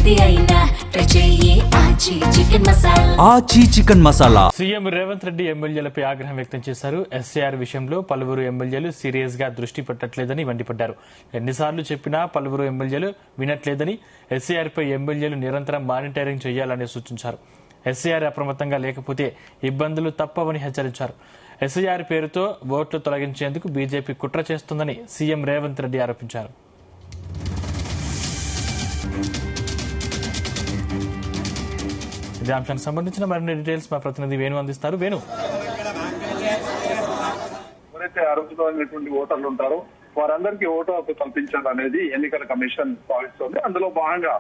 ఏది అయినా ట్రై చెయ్యి ఆచి చికెన్ మసాలా. సీఎం రేవంత్ రెడ్డి ఎమ్మెల్యేలపై ఆగ్రహం వ్యక్తం చేశారు. ఎస్ఏఆర్ విషయంలో పలువురు ఎమ్మెల్యేలు సీరియస్ గా దృష్టి పెట్టట్లేదని మండిపడ్డారు. ఎన్నిసార్లు చెప్పినా పలువురు ఎమ్మెల్యేలు వినట్లేదని, ఎస్ఏఆర్ పై ఎమ్మెల్యేలు నిరంతరం మానిటరింగ్ చేయాలని సూచించారు. ఎస్ఏఆర్ అప్రమత్తంగా లేకపోతే ఇబ్బందులు తప్పవని హెచ్చరించారు. ఎస్ఐఆర్ పేరుతో ఓట్లు తొలగించేందుకు బీజేపీ కుట్ర చేస్తుందని సీఎం రేవంత్ రెడ్డి ఆరోపించారు. ఇదే అంశానికి సంబంధించిన మరిన్ని డీటెయిల్స్ మా ప్రతినిధి వేణు అందిస్తారు. వేణు, ఎవరైతే అర్హులైనటువంటి ఓటర్లు ఉంటారో వారందరికీ ఓటు హక్కు కల్పించాలనేది ఎన్నికల కమిషన్ భావిస్తోంది. అందులో భాగంగా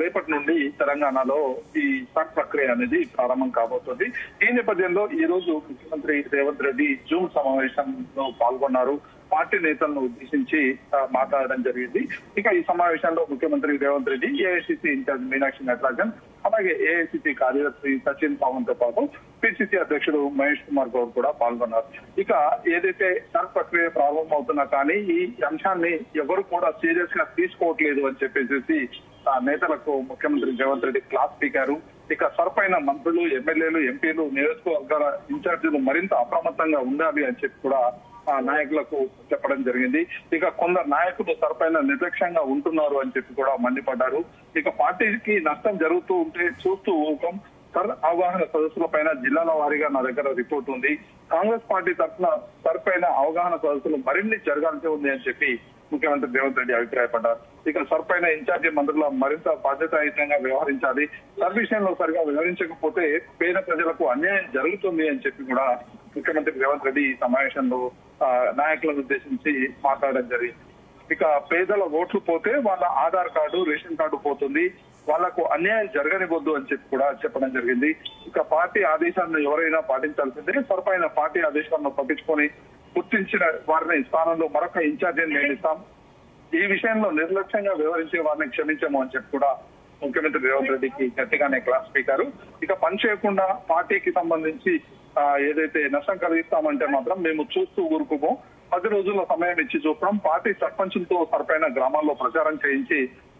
రేపటి నుండి తెలంగాణలో ఈ సట్ ప్రక్రియ అనేది ప్రారంభం కాబోతుంది. ఈ నేపథ్యంలో ఈ రోజు ముఖ్యమంత్రి రేవంత్ రెడ్డి జూమ్ సమావేశంలో పాల్గొన్నారు. పార్టీ నేతలను ఉద్దేశించి మాట్లాడడం జరిగింది. ఇక ఈ సమావేశంలో ముఖ్యమంత్రి రేవంత్ రెడ్డి, ఏఐసిసి ఇన్ఛార్జ్ మీనాక్షి నటరాజన్, అలాగే ఏఐసిసి కార్యదర్శి సచిన్ పవన్ తో పాటు పిసిసి అధ్యక్షుడు మహేష్ కుమార్ గౌడ్ కూడా పాల్గొన్నారు. ఇక ఏదైతే సర్ ప్రక్రియ ప్రారంభమవుతున్నా కానీ ఈ అంశాన్ని ఎవరు కూడా సీరియస్ గా తీసుకోవట్లేదు అని చెప్పేసి నేతలకు ముఖ్యమంత్రి రేవంత్ రెడ్డి క్లాస్ పీకారు. ఇక సర్పైన మంత్రులు, ఎమ్మెల్యేలు, ఎంపీలు, నియోజకవర్గాల ఇన్ఛార్జీలు మరింత అప్రమత్తంగా ఉండాలి అని చెప్పి కూడా నాయకులకు చెప్పడం జరిగింది. ఇక కొందరు నాయకులు సర్పైన నిర్లక్ష్యంగా ఉంటున్నారు అని చెప్పి కూడా మండిపడ్డారు. ఇక పార్టీకి నష్టం జరుగుతూ ఉంటే చూస్తూ ఊకం. అవగాహన సదస్సుల పైన జిల్లాల వారీగా నా దగ్గర రిపోర్ట్ ఉంది. కాంగ్రెస్ పార్టీ తరఫున సర్పైన అవగాహన సదస్సులు మరిన్ని జరగాల్సి ఉంది అని చెప్పి ముఖ్యమంత్రి రేవంత్ రెడ్డి అభిప్రాయపడ్డారు. ఇక సర్పైన ఇన్ఛార్జి మంత్రుల మరింత బాధ్యతాయుతంగా వ్యవహరించాలి. సర్ విషయంలో సరిగా వ్యవహరించకపోతే పేద ప్రజలకు అన్యాయం జరుగుతుంది అని చెప్పి కూడా ముఖ్యమంత్రి రేవంత్ రెడ్డి ఈ సమావేశంలో నాయకులను ఉద్దేశించి మాట్లాడడం జరిగింది. ఇక పేదల ఓట్లు పోతే వాళ్ళ ఆధార్ కార్డు, రేషన్ కార్డు పోతుంది, వాళ్లకు అన్యాయం జరగనివద్దు అని చెప్పి కూడా చెప్పడం జరిగింది. ఇక పార్టీ ఆదేశాలను ఎవరైనా పాటించాల్సిందే. సర్పైన పార్టీ ఆదేశాలను పట్టించుకొని గుర్తించిన వారిని స్థానంలో మరొక ఇన్ఛార్జిని నియమిస్తాం. ఈ విషయంలో నిర్లక్ష్యంగా వ్యవహరించే వారిని క్షమించము అని చెప్పి కూడా ముఖ్యమంత్రి రేవంత్ రెడ్డికి గట్టిగానే క్లాస్ స్పీకర్. ఇక పని చేయకుండా పార్టీకి సంబంధించి ఏదైతే నష్టం కలిగిస్తామంటే మాత్రం మేము చూస్తూ ఊరుకోము. 10 రోజుల సమయం ఇచ్చి చూస్తాం. పార్టీ సర్పంచులతో సరిపైన గ్రామాల్లో ప్రచారం చేయించి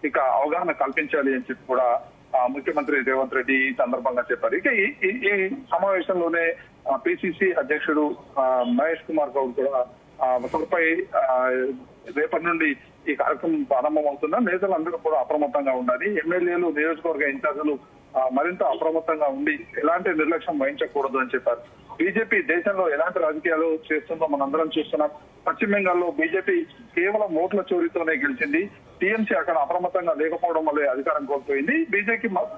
ఇక అవగాహన కల్పించాలి అని చెప్పి కూడా ముఖ్యమంత్రి రేవంత్ రెడ్డి ఈ సందర్భంగా చెప్పారు. ఇక ఈ సమావేశంలోనే పిసిసి అధ్యక్షుడు మహేష్ కుమార్ గౌడ్ కూడా సరిపై రేపటి నుండి ఈ కార్యక్రమం ప్రారంభం అవుతున్నా నేతలందరూ కూడా అప్రమత్తంగా ఉండాలి. ఎమ్మెల్యేలు, నియోజకవర్గ ఇన్ఛార్జీలు మరింత అప్రమత్తంగా ఉండి ఎలాంటి నిర్లక్ష్యం వహించకూడదు అని చెప్పారు. బీజేపీ దేశంలో ఎలాంటి రాజకీయాలు చేస్తుందో మనందరం చూస్తున్నాం. పశ్చిమ బెంగాల్లో బీజేపీ కేవలం ఓట్ల చోరీతోనే గెలిచింది. టీఎంసీ అక్కడ అప్రమత్తంగా లేకపోవడం వల్లే అధికారం కోల్పోయింది.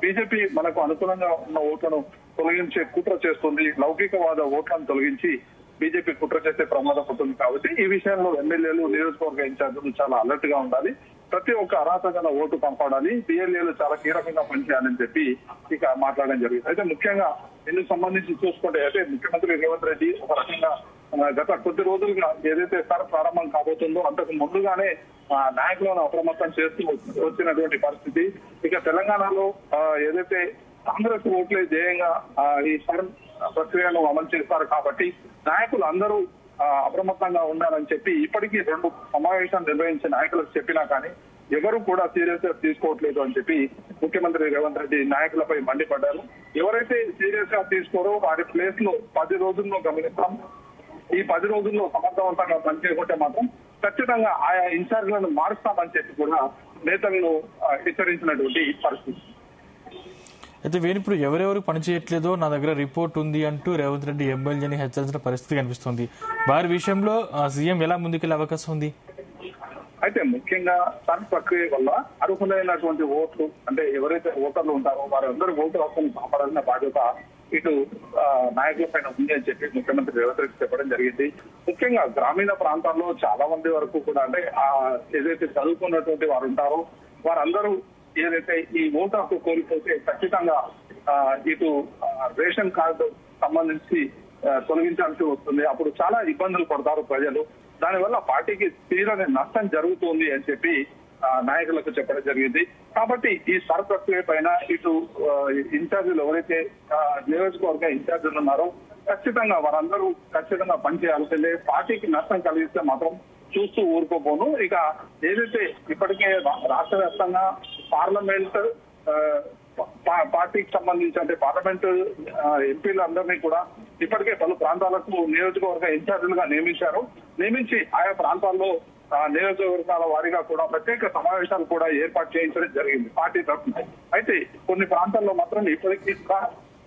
బీజేపీ మనకు అనుకూలంగా ఉన్న ఓట్లను తొలగించే కుట్ర చేస్తుంది. లౌకికవాద ఓట్లను తొలగించి బీజేపీ కుట్ర చేసే ప్రమాదం ఉంటుంది. కాబట్టి ఈ విషయంలో ఎమ్మెల్యేలు, నియోజకవర్గ ఇన్ఛార్జీలు చాలా అలర్ట్ గా ఉండాలి. ప్రతి ఒక్క అర్హత గల ఓటు పంపాడాలి. పిఎల్ఏలు చాలా కీలకంగా పనిచేయాలని చెప్పి ఇక మాట్లాడడం జరిగింది. అయితే ముఖ్యంగా ఇందుకు సంబంధించి చూసుకుంటే అయితే ముఖ్యమంత్రి రేవంత్ రెడ్డి ఒక రకంగా గత కొద్ది రోజులుగా ఏదైతే సర్ ప్రారంభం కాబోతుందో అంతకు ముందుగానే నాయకులను అప్రమత్తం చేస్తూ వచ్చినటువంటి పరిస్థితి. ఇక తెలంగాణలో ఏదైతే కాంగ్రెస్ ఓట్లే ధ్యేయంగా ఈ సర్ ప్రక్రియను అమలు చేస్తారు కాబట్టి నాయకులు అందరూ అప్రమత్తంగా ఉండాలని చెప్పి ఇప్పటికీ 2 సమావేశాలు నిర్వహించిన నాయకులకు చెప్పినా కానీ ఎవరు కూడా సీరియస్ గా తీసుకోవట్లేదు అని చెప్పి ముఖ్యమంత్రి రేవంత్ రెడ్డి నాయకులపై మండిపడ్డారు. ఎవరైతే సీరియస్ గా తీసుకోరో వారి ప్లేస్ లో 10 రోజుల్లో గమనిస్తాం. ఈ 10 రోజుల్లో సమర్థవంతంగా పనిచేయకుంటే మాత్రం ఖచ్చితంగా ఆయా ఇన్ఛార్జీలను మారుస్తామని చెప్పి కూడా నేతలను హెచ్చరించినటువంటి పరిస్థితి. అయితే ఇప్పుడు ఎవరెవరు పనిచేయట్లేదో నా దగ్గర రిపోర్ట్ ఉంది అంటూ రేవంత్ రెడ్డి ఎమ్మెల్యేని హెచ్చరించిన పరిస్థితి కనిపిస్తుంది. వారి విషయంలో సీఎం ఎలా ముందుకెళ్లే అవకాశం ఉంది? అయితే ముఖ్యంగా సర్ ప్రక్రియ వల్ల అర్హులైనటువంటి ఓట్లు అంటే ఎవరైతే ఓటర్లు ఉంటారో వారందరూ ఓటు హక్కును కాపాడాల్సిన బాధ్యత ఇటు నాయకుల పైన ఉంది అని చెప్పి ముఖ్యమంత్రి రేవంత్ రెడ్డి చెప్పడం జరిగింది. ముఖ్యంగా గ్రామీణ ప్రాంతాల్లో చాలా మంది వరకు కూడా అంటే ఏదైతే చదువుకున్నటువంటి వారు ఉంటారో వారందరూ ఏదైతే ఈ ఓటు హక్కు కోల్పోతే ఖచ్చితంగా ఇటు రేషన్ కార్డు సంబంధించి తొలగించాల్సి వస్తుంది. అప్పుడు చాలా ఇబ్బందులు పడతారు ప్రజలు. దానివల్ల పార్టీకి తీరని నష్టం జరుగుతుంది అని చెప్పి నాయకులకు చెప్పడం జరిగింది. కాబట్టి ఈ సర్ ప్రక్రియ పైన ఇటు ఇన్ఛార్జీలు ఎవరైతే నియోజకవర్గ ఇన్ఛార్జీలు ఉన్నారో ఖచ్చితంగా వారందరూ ఖచ్చితంగా పనిచేయాల్సిందే. పార్టీకి నష్టం కలిగిస్తే మాత్రం చూస్తూ ఊరుకోపోను. ఇక ఏదైతే ఇప్పటికే రాష్ట్ర వ్యాప్తంగా పార్లమెంట్ పార్టీకి సంబంధించి అంటే పార్లమెంటు ఎంపీలందరినీ కూడా ఇప్పటికే పలు ప్రాంతాలకు నియోజకవర్గ ఇన్ఛార్జీలుగా నియమించి ఆయా ప్రాంతాల్లో నియోజకవర్గాల వారీగా కూడా ప్రత్యేక సమావేశాలు కూడా ఏర్పాటు చేయించడం జరిగింది పార్టీ తరఫున. అయితే కొన్ని ప్రాంతాల్లో మాత్రం ఇప్పటికీ కూడా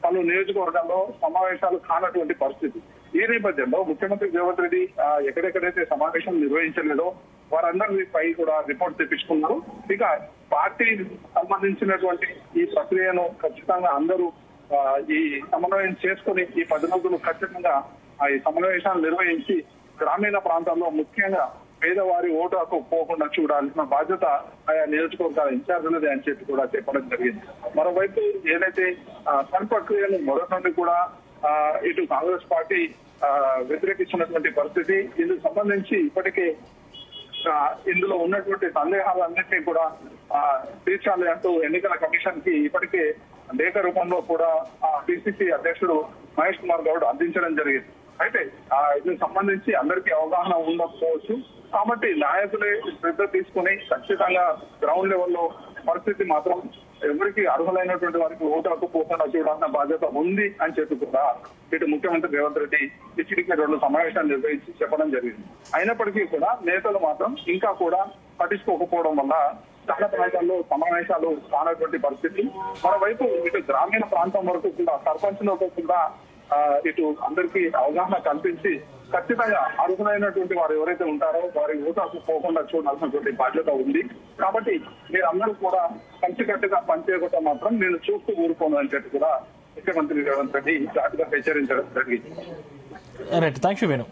పలు నియోజకవర్గాల్లో సమావేశాలు కానటువంటి పరిస్థితి. ఈ నేపథ్యంలో ముఖ్యమంత్రి రేవంత్ రెడ్డి ఎక్కడెక్కడైతే సమావేశం నిర్వహించలేదో వారందరిపై కూడా రిపోర్ట్ తెప్పించుకున్నారు. ఇక పార్టీ సంబంధించినటువంటి ఈ ప్రక్రియను ఖచ్చితంగా అందరూ ఈ సమన్వయం చేసుకుని ఈ 10 రోజులు ఖచ్చితంగా ఈ సమావేశాలు నిర్వహించి గ్రామీణ ప్రాంతాల్లో ముఖ్యంగా పేదవారి ఓటు హక్కు పోకుండా చూడాల్సిన బాధ్యత ఆయా నియోజకవర్గాల ఇన్ఛార్జీలదే అని చెప్పి కూడా చెప్పడం జరిగింది. మరోవైపు ఏదైతే సన్ ప్రక్రియను మొదటి నుండి కూడా ఇటు కాంగ్రెస్ పార్టీ వ్యతిరేకిస్తున్నటువంటి పరిస్థితి, ఇందుకు సంబంధించి ఇప్పటికే ఇందులో ఉన్నటువంటి సందేహాలన్నింటినీ కూడా తీర్చాలి అంటూ ఎన్నికల కమిషన్ కి ఇప్పటికే లేఖ రూపంలో కూడా పిసిసి అధ్యక్షుడు మహేష్ కుమార్ గౌడ్ అందించడం జరిగింది. అయితే ఇందుకు సంబంధించి అందరికీ అవగాహన ఉండకపోవచ్చు, కాబట్టి నాయకులే శ్రద్ధ తీసుకుని ఖచ్చితంగా గ్రౌండ్ లెవెల్లో పరిస్థితి మాత్రం ఎవరికి అర్హులైనటువంటి వారికి ఓటు హక్కు పోకుండా చూడాల్సిన బాధ్యత ఉంది అని చెప్పి కూడా ఇటు ముఖ్యమంత్రి రేవంత్ రెడ్డి ఇచ్చిడికి 2 సమావేశాలు నిర్వహించి చెప్పడం జరిగింది. అయినప్పటికీ కూడా నేతలు మాత్రం ఇంకా కూడా పట్టించుకోకపోవడం వల్ల చాలా ప్రాంతాల్లో సమావేశాలు కానటువంటి పరిస్థితి. మరోవైపు ఇటు గ్రామీణ ప్రాంతం వరకు కూడా సర్పంచ్లతో కూడా ఇటు అందరికీ అవగాహన కల్పించి ఖచ్చితంగా అర్హులైనటువంటి వారు ఎవరైతే ఉంటారో వారి ఓటు హక్కు పోకుండా చూడాల్సినటువంటి బాధ్యత ఉంది. కాబట్టి మీరందరూ కూడా కంచికట్టుగా పనిచేయకుండా మాత్రం నేను చూస్తూ ఊరుకోను అని చెప్పి కూడా ముఖ్యమంత్రి రేవంత్ రెడ్డి ఘాటుగా హెచ్చరించడం జరిగింది. Right, thank you Venu.